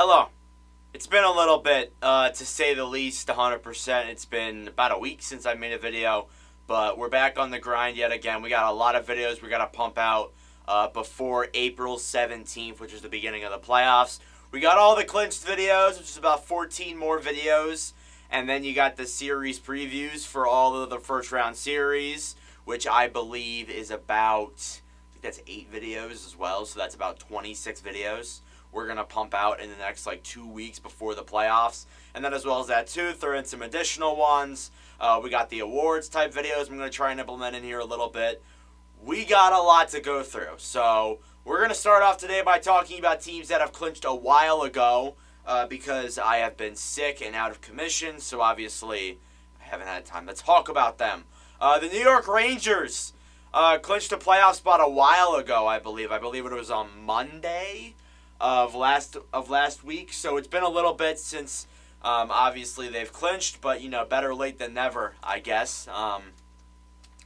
Hello. It's been a little bit, to say the least, 100%. It's been about a week since I made a video, but we're back on the grind yet again. We got a lot of videos we got to pump out before April 17th, which is the beginning of the playoffs. We got all the clinched videos, which is about 14 more videos, and then you got the series previews for all of the first round series, which I believe is about, I think that's 8 videos as well, so that's about 26 videos we're going to pump out in the next 2 weeks before the playoffs. And then as well as that too, throw in some additional ones. We got the awards type videos I'm going to try and implement in here a little bit. We got a lot to go through. So we're going to start off today by talking about teams that have clinched a while ago because I have been sick and out of commission. So obviously I haven't had time to talk about them. The New York Rangers clinched a playoff spot a while ago, I believe. I believe it was on Monday of last week, so it's been a little bit since obviously they've clinched, but better late than never, I guess.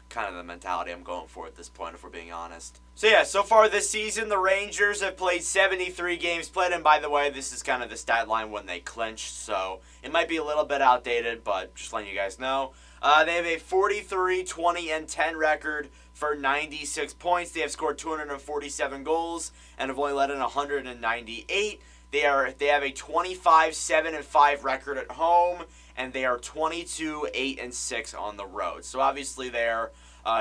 Kind of the mentality I'm going for at this point, if we're being honest. So yeah, so far this season, the Rangers have played 73 games played, and by the way, this is kind of the stat line when they clinched, so it might be a little bit outdated, but just letting you guys know. They have a 43, 20, and 10 record for 96 points. They have scored 247 goals and have only let in 198. They have a 25, 7, and 5 record at home, and they are 22, 8, and 6 on the road. So obviously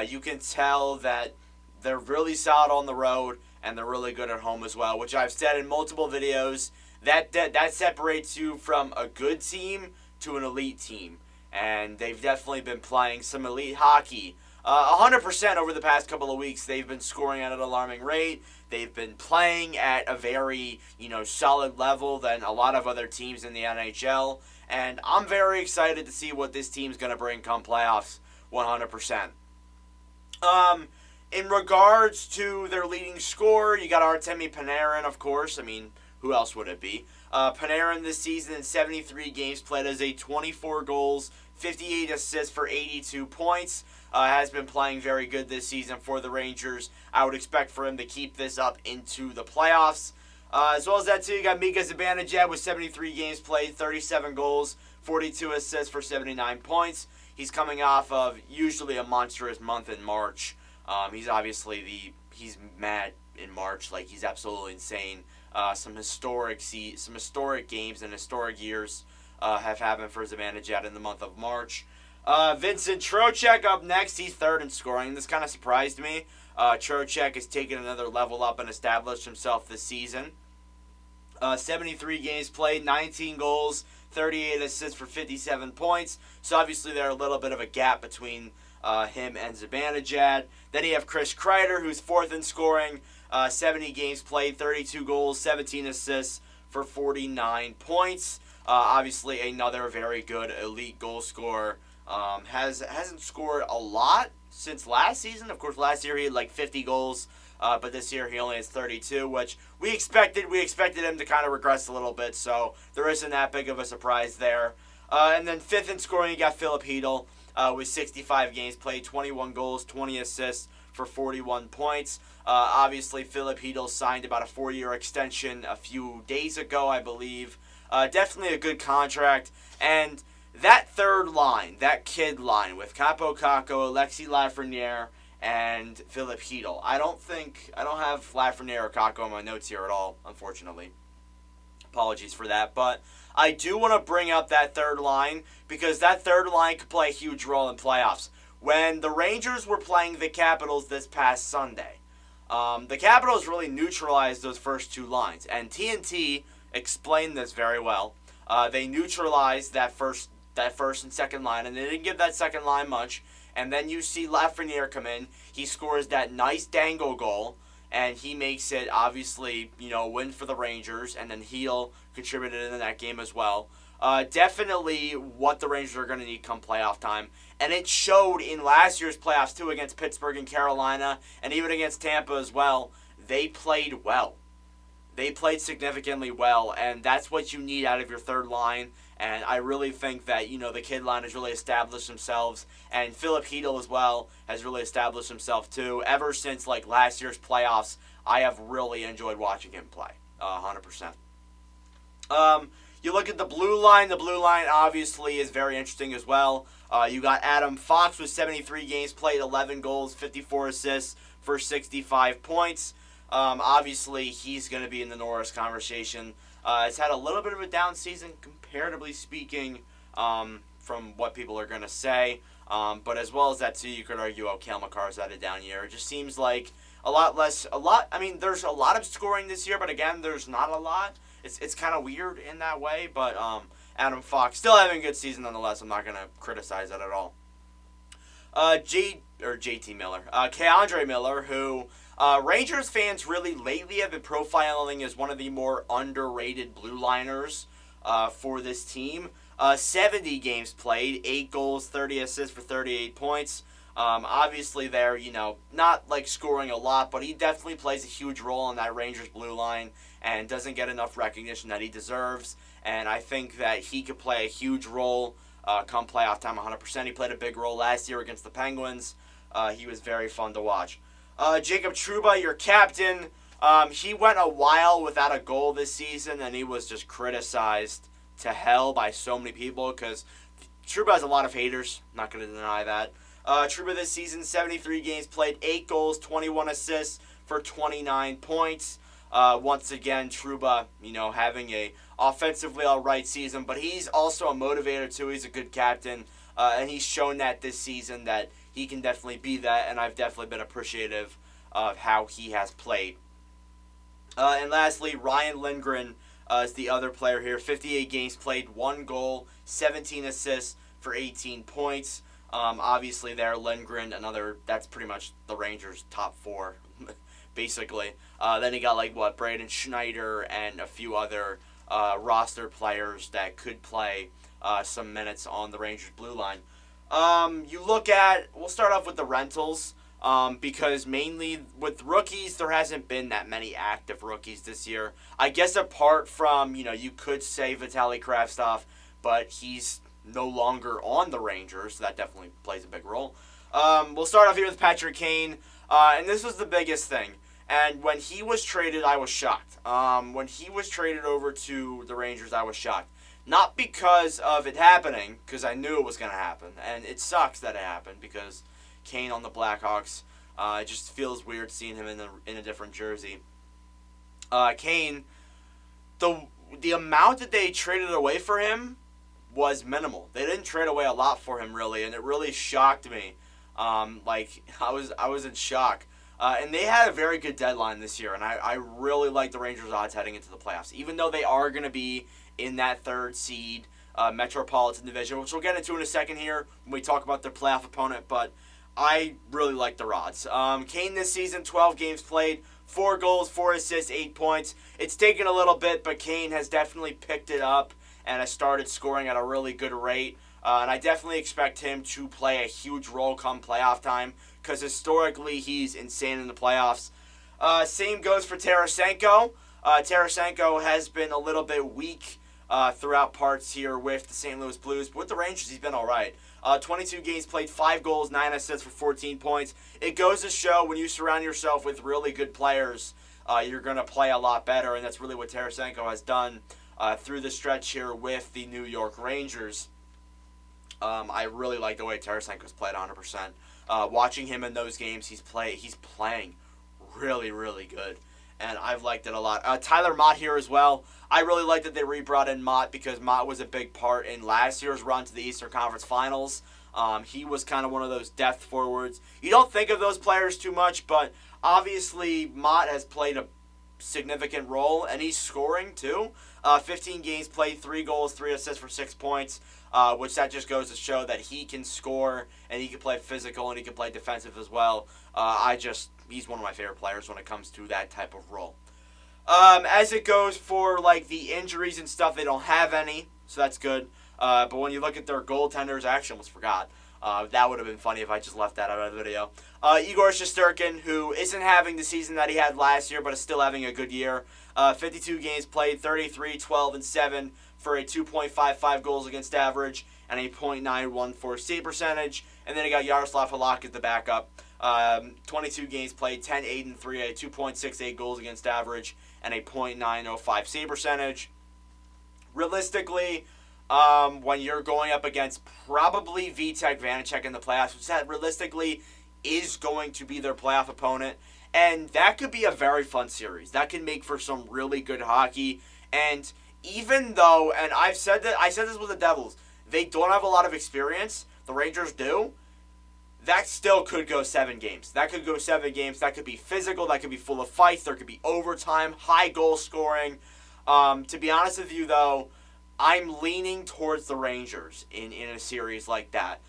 you can tell that they're really solid on the road, and they're really good at home as well, which I've said in multiple videos. That separates you from a good team to an elite team. And they've definitely been playing some elite hockey. 100% over the past couple of weeks, they've been scoring at an alarming rate. They've been playing at a very, solid level than a lot of other teams in the NHL. And I'm very excited to see what this team's going to bring come playoffs, 100%. In regards to their leading scorer, you got Artemi Panarin, of course. I mean, who else would it be? Panarin this season in 73 games played as a 24 goals, 58 assists for 82 points. Has been playing very good this season for the Rangers. I would expect for him to keep this up into the playoffs. As well as that too, you got Mika Zibanejad with 73 games played, 37 goals, 42 assists for 79 points. He's coming off of usually a monstrous month in March. He's obviously he's mad in March, he's absolutely insane. Some historic games and historic years have happened for Zibanejad in the month of March. Vincent Trocheck up next. He's third in scoring. This kind of surprised me. Trocheck has taken another level up and established himself this season. 73 games played, 19 goals, 38 assists for 57 points. So obviously there's a little bit of a gap between him and Zibanejad. Then you have Chris Kreider, who's fourth in scoring. 70 games played, 32 goals, 17 assists for 49 points. Obviously another very good elite goal scorer. Hasn't scored a lot since last season. Of course, last year he had 50 goals, but this year he only has 32, which we expected. We expected him to kind of regress a little bit, so there isn't that big of a surprise there. And then fifth in scoring, you got Philip Hedl with 65 games played, 21 goals, 20 assists for 41 points. Obviously, Philip Hedl signed about a 4-year extension a few days ago, I believe. Definitely a good contract, and that third line, that kid line with Capo Caco, Alexis Lafreniere, and Philip Hedl. I don't have Lafreniere or Caco in my notes here at all, unfortunately. Apologies for that, but I do want to bring up that third line because that third line could play a huge role in playoffs. When the Rangers were playing the Capitals this past Sunday, the Capitals really neutralized those first two lines, and TNT explained this very well. They neutralized that first and second line, and they didn't give that second line much. And then you see Lafreniere come in. He scores that nice dangle goal, and he makes it, obviously, win for the Rangers. And then Hedl contributed in that game as well. Definitely what the Rangers are going to need come playoff time. And it showed in last year's playoffs, too, against Pittsburgh and Carolina, and even against Tampa as well. They played well. They played significantly well, and that's what you need out of your third line. And I really think that, the kid line has really established themselves, and Philip Hedl as well has really established himself too. Ever since last year's playoffs, I have really enjoyed watching him play, 100%. You look at the blue line. The blue line obviously is very interesting as well. You got Adam Fox with 73 games played, 11 goals, 54 assists for 65 points. Obviously, he's going to be in the Norris conversation. It's had a little bit of a down season, comparatively speaking, from what people are going to say. But as well as that, too, you could argue, Cale Makar's had a down year. It just seems like there's a lot of scoring this year, but again, there's not a lot. It's kind of weird in that way, but Adam Fox still having a good season nonetheless. I'm not going to criticize that at all. JT Miller. Keandre Miller, who Rangers fans really lately have been profiling as one of the more underrated blue liners for this team. 70 games played, 8 goals, 30 assists for 38 points. Obviously they're, not like scoring a lot, but he definitely plays a huge role in that Rangers blue line and doesn't get enough recognition that he deserves. And I think that he could play a huge role come playoff time 100%. He played a big role last year against the Penguins. He was very fun to watch. Jacob Trouba, your captain, he went a while without a goal this season, and he was just criticized to hell by so many people because Trouba has a lot of haters. Not going to deny that. Trouba this season, 73 games played, 8 goals, 21 assists for 29 points. Once again, Trouba, having a offensively all right season, but he's also a motivator too. He's a good captain, and he's shown that this season that he can definitely be that, and I've definitely been appreciative of how he has played. And lastly, Ryan Lindgren is the other player here. 58 games played, 1 goal, 17 assists for 18 points. Obviously there, Lindgren, that's pretty much the Rangers' top 4, basically. Then you got Braden Schneider and a few other roster players that could play some minutes on the Rangers blue line. We'll start off with the rentals, because mainly with rookies, there hasn't been that many active rookies this year. I guess apart from, you could say Vitaly Kravtsov, but he's no longer on the Rangers, so that definitely plays a big role. We'll start off here with Patrick Kane, and this was the biggest thing. And when he was traded, I was shocked. When he was traded over to the Rangers, I was shocked. Not because of it happening, because I knew it was going to happen. And it sucks that it happened, because Kane on the Blackhawks, it just feels weird seeing him in a different jersey. Kane, the amount that they traded away for him was minimal. They didn't trade away a lot for him, really, and it really shocked me. I was in shock. And they had a very good deadline this year, and I really like the Rangers' odds heading into the playoffs. Even though they are going to be in that 3rd seed Metropolitan Division, which we'll get into in a second here when we talk about their playoff opponent, but I really like the odds. Kane this season, 12 games played, 4 goals, 4 assists, 8 points. It's taken a little bit, but Kane has definitely picked it up and has started scoring at a really good rate. And I definitely expect him to play a huge role come playoff time, because historically he's insane in the playoffs. Same goes for Tarasenko. Tarasenko has been a little bit weak throughout parts here with the St. Louis Blues, but with the Rangers he's been all right. 22 games played, 5 goals, 9 assists for 14 points. It goes to show when you surround yourself with really good players, you're going to play a lot better, and that's really what Tarasenko has done through the stretch here with the New York Rangers. I really like the way Tarasenko's played 100%. Watching him in those games, he's playing really, really good, and I've liked it a lot. Tyler Mott here as well. I really like that they re-brought in Mott, because Mott was a big part in last year's run to the Eastern Conference Finals. He was kind of one of those depth forwards. You don't think of those players too much, but obviously Mott has played a significant role, and he's scoring too. 15 games played, 3 goals, 3 assists for 6 points. Which that just goes to show that he can score, and he can play physical, and he can play defensive as well. He's one of my favorite players when it comes to that type of role. As it goes for the injuries and stuff, they don't have any, so that's good. But when you look at their goaltenders, I actually almost forgot. That would have been funny if I just left that out of the video. Igor Shesterkin, who isn't having the season that he had last year, but is still having a good year. 52 games played, 33, 12, and 7 for a 2.55 goals against average and a .914 save percentage. And then you got Yaroslav Halak as the backup. 22 games played, 10, 8, and 3, a 2.68 goals against average and a .905 save percentage. realistically, when you're going up against probably Vitek Vanacek in the playoffs, which that realistically is going to be their playoff opponent. And that could be a very fun series. That can make for some really good hockey. And even though, and I said this with the Devils, they don't have a lot of experience, the Rangers do, that still could go 7 games. That could go 7 games. That could be physical. That could be full of fights. There could be overtime, high goal scoring. To be honest with you, though, I'm leaning towards the Rangers in a series like that.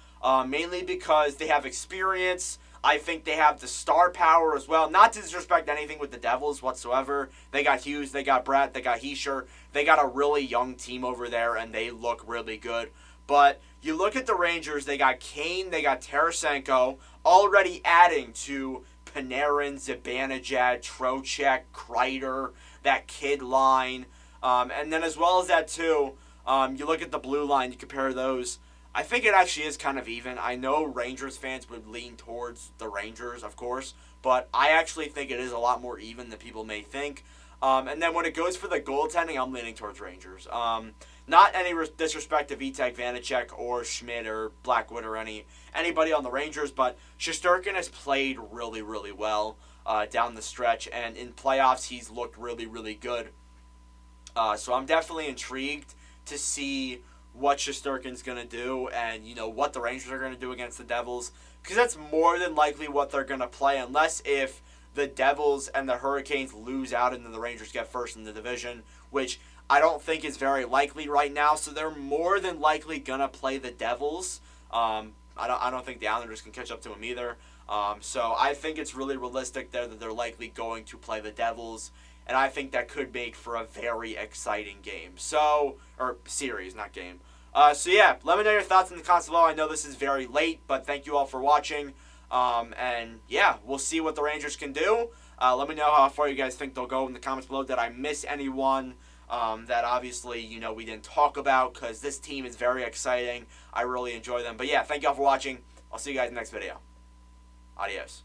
Mainly because they have experience. I think they have the star power as well. Not to disrespect anything with the Devils whatsoever. They got Hughes, they got Brett, they got Heischer. They got a really young team over there, and they look really good. But you look at the Rangers, they got Kane, they got Tarasenko, already adding to Panarin, Zibanejad, Trocheck, Kreider, that kid line. And then as well as that too, you look at the blue line, you compare those. I think it actually is kind of even. I know Rangers fans would lean towards the Rangers, of course, but I actually think it is a lot more even than people may think. And then when it goes for the goaltending, I'm leaning towards Rangers. Not any disrespect to Vitek Vanacek or Schmidt or Blackwood or anybody on the Rangers, but Shesterkin has played really, really well down the stretch, and in playoffs he's looked really, really good. So I'm definitely intrigued to see what Shesterkin's going to do and, what the Rangers are going to do against the Devils, because that's more than likely what they're going to play, unless if the Devils and the Hurricanes lose out and then the Rangers get first in the division, which I don't think is very likely right now, so they're more than likely going to play the Devils. I don't think the Islanders can catch up to them either. So I think it's really realistic there that they're likely going to play the Devils, and I think that could make for a very exciting game. Or series, not game. So yeah, let me know your thoughts in the comments below. I know this is very late, but thank you all for watching. And yeah, we'll see what the Rangers can do. Let me know how far you guys think they'll go in the comments below. Did I miss anyone that obviously, we didn't talk about? Because this team is very exciting. I really enjoy them. But yeah, thank you all for watching. I'll see you guys in the next video. Adios.